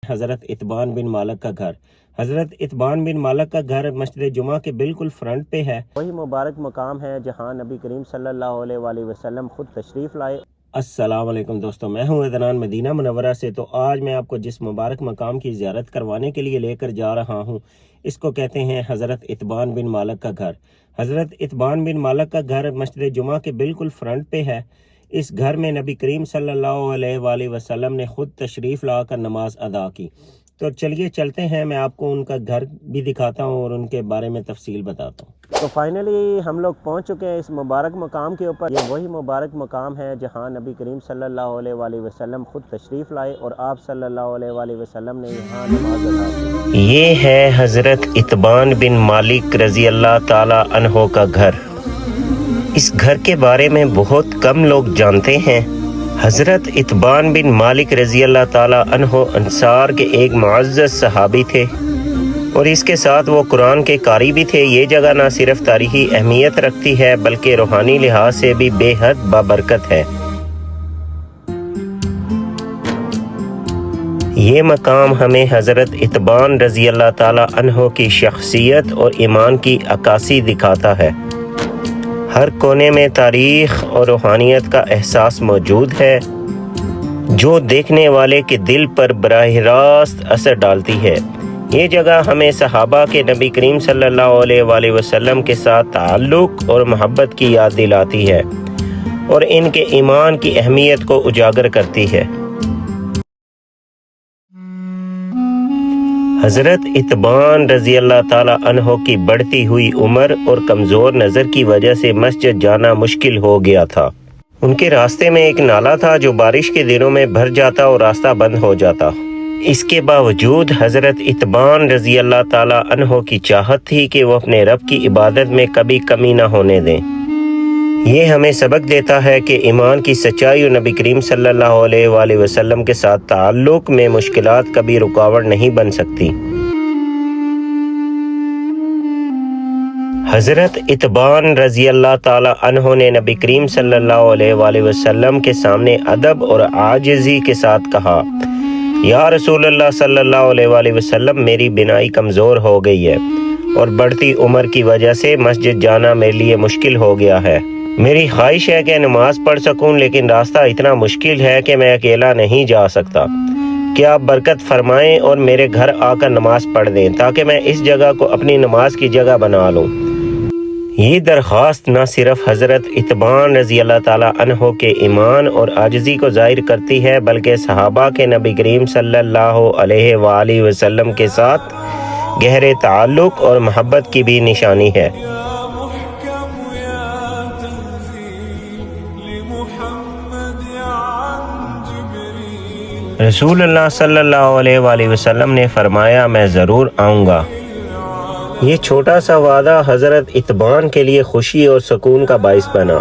حضرت اتبان بن مالک کا گھر۔ حضرت اتبان بن مالک کا گھر مسجد جمعہ کے بالکل فرنٹ پہ ہے۔ وہی مبارک مقام ہے جہاں نبی کریم صلی اللہ علیہ وآلہ وسلم خود تشریف لائے۔ السلام علیکم دوستو، میں ہوں عدنان مدینہ منورہ سے۔ تو آج میں آپ کو جس مبارک مقام کی زیارت کروانے کے لیے لے کر جا رہا ہوں، اس کو کہتے ہیں حضرت اتبان بن مالک کا گھر۔ حضرت اتبان بن مالک کا گھر مسجد جمعہ کے بالکل فرنٹ پہ ہے۔ اس گھر میں نبی کریم صلی اللہ علیہ وآلہ وسلم نے خود تشریف لا کر نماز ادا کی۔ تو چلیے چلتے ہیں، میں آپ کو ان کا گھر بھی دکھاتا ہوں اور ان کے بارے میں تفصیل بتاتا ہوں۔ تو فائنلی ہم لوگ پہنچ چکے ہیں اس مبارک مقام کے اوپر۔ یہ وہی مبارک مقام ہے جہاں نبی کریم صلی اللہ علیہ وآلہ وسلم خود تشریف لائے اور آپ صلی اللہ علیہ وآلہ وسلم نے یہاں نماز ادا کی۔ یہ ہے حضرت اتبان بن مالک رضی اللہ تعالی عنہ کا گھر۔ اس گھر کے بارے میں بہت کم لوگ جانتے ہیں۔ حضرت اتبان بن مالک رضی اللہ تعالی عنہ انصار کے ایک معزز صحابی تھے اور اس کے ساتھ وہ قرآن کے قاری بھی تھے۔ یہ جگہ نہ صرف تاریخی اہمیت رکھتی ہے بلکہ روحانی لحاظ سے بھی بے حد بابرکت ہے۔ یہ مقام ہمیں حضرت اتبان رضی اللہ تعالی عنہ کی شخصیت اور ایمان کی عکاسی دکھاتا ہے۔ ہر کونے میں تاریخ اور روحانیت کا احساس موجود ہے جو دیکھنے والے کے دل پر براہ راست اثر ڈالتی ہے۔ یہ جگہ ہمیں صحابہ کے نبی کریم صلی اللہ علیہ وآلہ وسلم کے ساتھ تعلق اور محبت کی یاد دلاتی ہے اور ان کے ایمان کی اہمیت کو اجاگر کرتی ہے۔ حضرت اتبان رضی اللہ تعالی عنہ کی بڑھتی ہوئی عمر اور کمزور نظر کی وجہ سے مسجد جانا مشکل ہو گیا تھا۔ ان کے راستے میں ایک نالا تھا جو بارش کے دنوں میں بھر جاتا اور راستہ بند ہو جاتا۔ اس کے باوجود حضرت اتبان رضی اللہ تعالی عنہ کی چاہت تھی کہ وہ اپنے رب کی عبادت میں کبھی کمی نہ ہونے دیں۔ یہ ہمیں سبق دیتا ہے کہ ایمان کی سچائی اور نبی کریم صلی اللہ علیہ وآلہ وسلم کے ساتھ تعلق میں مشکلات کبھی رکاوٹ نہیں بن سکتی۔ حضرت اتبان رضی اللہ تعالی عنہ نے نبی کریم صلی اللہ علیہ وآلہ وسلم کے سامنے ادب اور عاجزی کے ساتھ کہا، یا رسول اللہ صلی اللہ علیہ وآلہ وسلم، میری بینائی کمزور ہو گئی ہے اور بڑھتی عمر کی وجہ سے مسجد جانا میرے لیے مشکل ہو گیا ہے۔ میری خواہش ہے کہ نماز پڑھ سکوں لیکن راستہ اتنا مشکل ہے کہ میں اکیلا نہیں جا سکتا۔ کیا آپ برکت فرمائیں اور میرے گھر آ کر نماز پڑھ دیں تاکہ میں اس جگہ کو اپنی نماز کی جگہ بنا لوں۔ یہ درخواست نہ صرف حضرت اتبان رضی اللہ تعالی عنہ کے ایمان اور عاجزی کو ظاہر کرتی ہے بلکہ صحابہ کے نبی کریم صلی اللہ علیہ وآلہ وسلم کے ساتھ گہرے تعلق اور محبت کی بھی نشانی ہے۔ رسول اللہ صلی اللہ علیہ وآلہ وسلم نے فرمایا، میں ضرور آؤں گا۔ یہ چھوٹا سا وعدہ حضرت اتبان کے لیے خوشی اور سکون کا باعث بنا۔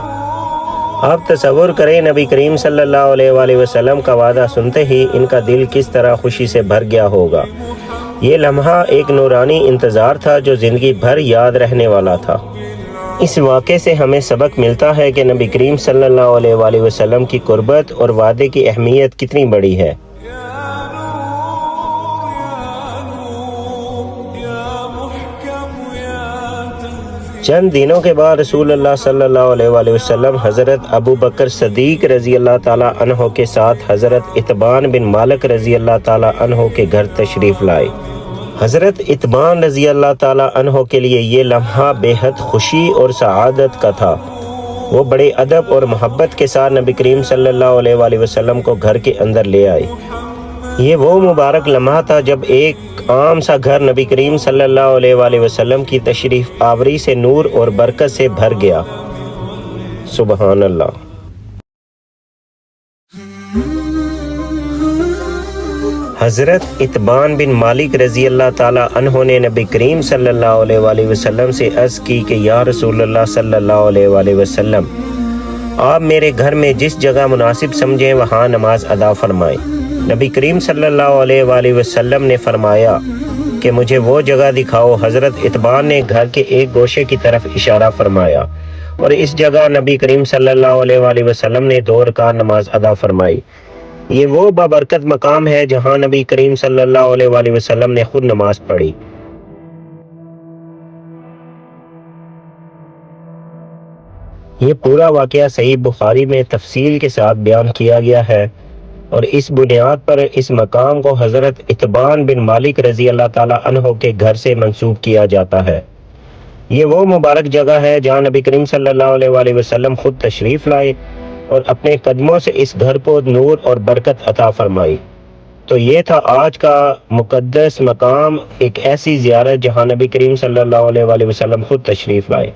آپ تصور کریں نبی کریم صلی اللہ علیہ وآلہ وسلم کا وعدہ سنتے ہی ان کا دل کس طرح خوشی سے بھر گیا ہوگا۔ یہ لمحہ ایک نورانی انتظار تھا جو زندگی بھر یاد رہنے والا تھا۔ اس واقعے سے ہمیں سبق ملتا ہے کہ نبی کریم صلی اللہ علیہ وآلہ وسلم کی قربت اور وعدے کی اہمیت کتنی بڑی ہے۔ چند دنوں کے بعد رسول اللہ صلی اللہ علیہ وآلہ وسلم حضرت ابو بکر صدیق رضی اللہ تعالی عنہ کے ساتھ حضرت اتبان بن مالک رضی اللہ تعالی عنہ کے گھر تشریف لائے۔ حضرت اتبان رضی اللہ تعالی عنہ کے لیے یہ لمحہ بے حد خوشی اور سعادت کا تھا۔ وہ بڑے ادب اور محبت کے ساتھ نبی کریم صلی اللہ علیہ وآلہ وسلم کو گھر کے اندر لے آئے۔ یہ وہ مبارک لمحہ تھا جب ایک عام سا گھر نبی کریم صلی اللہ علیہ وآلہ وسلم کی تشریف آوری سے نور اور برکت سے بھر گیا۔ سبحان اللہ۔ حضرت اتبان بن مالک رضی اللہ تعالی عنہ نے نبی کریم صلی اللہ علیہ وآلہ وسلم سے عرض کی کہ یا رسول اللہ صلی اللہ علیہ وآلہ وسلم، آپ میرے گھر میں جس جگہ مناسب سمجھیں وہاں نماز ادا فرمائیں۔ نبی کریم صلی اللہ علیہ وآلہ وسلم نے فرمایا کہ مجھے وہ جگہ دکھاؤ۔ حضرت اتبان نے گھر کے ایک گوشے کی طرف اشارہ فرمایا اور اس جگہ نبی کریم صلی اللہ علیہ وآلہ وسلم نے 2 رکعت نماز ادا فرمائی۔ یہ وہ بابرکت مقام ہے جہاں نبی کریم صلی اللہ علیہ وآلہ وسلم نے خود نماز پڑھی۔ یہ پورا واقعہ صحیح بخاری میں تفصیل کے ساتھ بیان کیا گیا ہے، اور اس بنیاد پر اس مقام کو حضرت اتبان بن مالک رضی اللہ تعالیٰ عنہ کے گھر سے منسوب کیا جاتا ہے۔ یہ وہ مبارک جگہ ہے جہاں نبی کریم صلی اللہ علیہ وآلہ وسلم خود تشریف لائے اور اپنے قدموں سے اس گھر کو نور اور برکت عطا فرمائی۔ تو یہ تھا آج کا مقدس مقام، ایک ایسی زیارت جہاں نبی کریم صلی اللہ علیہ وآلہ وسلم خود تشریف لائے۔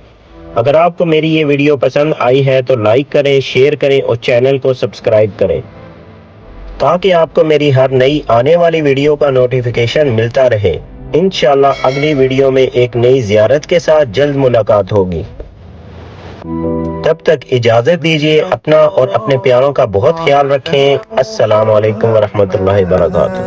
اگر آپ کو میری یہ ویڈیو پسند آئی ہے تو لائک کریں، شیئر کریں اور چینل کو سبسکرائب کریں تاکہ آپ کو میری ہر نئی آنے والی ویڈیو کا نوٹیفیکیشن ملتا رہے۔ انشاءاللہ اگلی ویڈیو میں ایک نئی زیارت کے ساتھ جلد ملاقات ہوگی۔ تب تک اجازت دیجیے، اپنا اور اپنے پیاروں کا بہت خیال رکھیں۔ السلام علیکم ورحمۃ اللہ وبرکاتہ۔